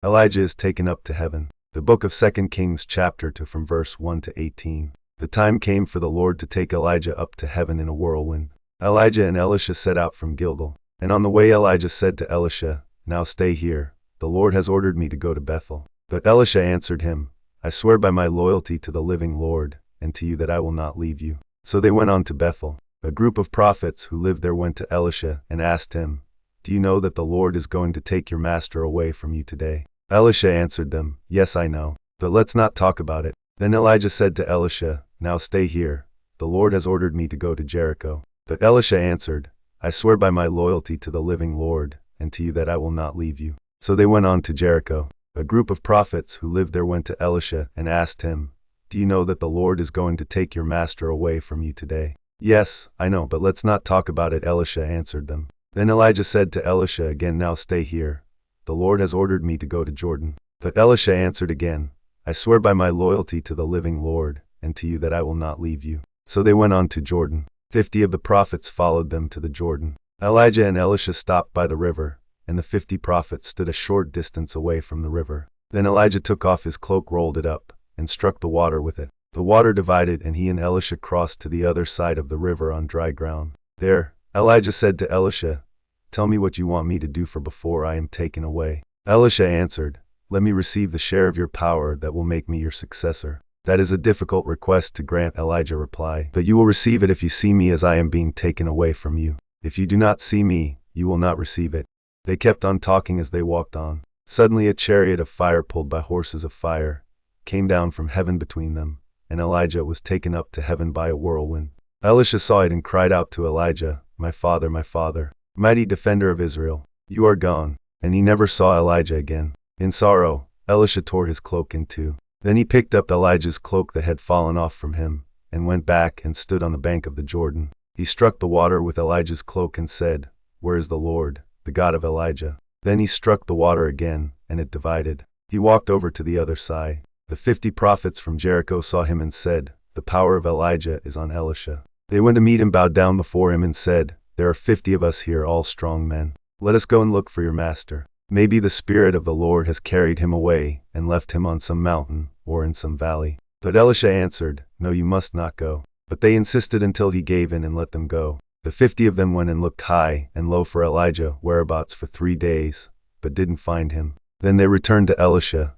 Elijah is taken up to heaven. The book of 2 Kings chapter 2 from verse 1 to 18. The time came for the Lord to take Elijah up to heaven in a whirlwind. Elijah and Elisha set out from Gilgal. And on the way Elijah said to Elisha, "Now stay here. The Lord has ordered me to go to Bethel." But Elisha answered him, "I swear by my loyalty to the living Lord, and to you that I will not leave you." So they went on to Bethel. A group of prophets who lived there went to Elisha and asked him, "Do you know that the Lord is going to take your master away from you today?" Elisha answered them, "Yes, I know. But let's not talk about it." Then Elijah said to Elisha, "Now stay here. The Lord has ordered me to go to Jericho." But Elisha answered, "I swear by my loyalty to the living Lord, and to you that I will not leave you." So they went on to Jericho. A group of prophets who lived there went to Elisha and asked him, "Do you know that the Lord is going to take your master away from you today?" "Yes, I know, but let's not talk about it," Elisha answered them. Then Elijah said to Elisha again, "Now stay here. The Lord has ordered me to go to Jordan." But Elisha answered again, "I swear by my loyalty to the living Lord, and to you that I will not leave you." So they went on to Jordan. 50 of the prophets followed them to the Jordan. Elijah and Elisha stopped by the river, and the 50 prophets stood a short distance away from the river. Then Elijah took off his cloak, rolled it up, and struck the water with it. The water divided, and he and Elisha crossed to the other side of the river on dry ground. There, Elijah said to Elisha, "Tell me what you want me to do for before I am taken away." Elisha answered, "Let me receive the share of your power that will make me your successor." "That is a difficult request to grant," Elijah replied, "but you will receive it if you see me as I am being taken away from you. If you do not see me, you will not receive it." They kept on talking as they walked on. Suddenly a chariot of fire pulled by horses of fire came down from heaven between them, and Elijah was taken up to heaven by a whirlwind. Elisha saw it and cried out to Elijah, my father, mighty defender of Israel, you are gone." And he never saw Elijah again. In sorrow, Elisha tore his cloak in two. Then he picked up Elijah's cloak that had fallen off from him, and went back and stood on the bank of the Jordan. He struck the water with Elijah's cloak and said, "Where is the Lord, the God of Elijah?" Then he struck the water again, and it divided. He walked over to the other side. The 50 prophets from Jericho saw him and said, "The power of Elijah is on Elisha." They went to meet him, bowed down before him, and said, "There are 50 of us here, all strong men. Let us go and look for your master. Maybe the Spirit of the Lord has carried him away and left him on some mountain or in some valley." But Elisha answered, "No, you must not go." But they insisted until he gave in and let them go. The 50 of them went and looked high and low for Elijah whereabouts for 3 days, but didn't find him. Then they returned to Elisha,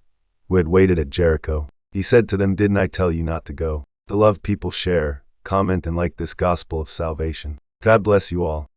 who had waited at Jericho. He said to them, "Didn't I tell you not to go?" Beloved people, share, comment, and like this gospel of salvation. God bless you all.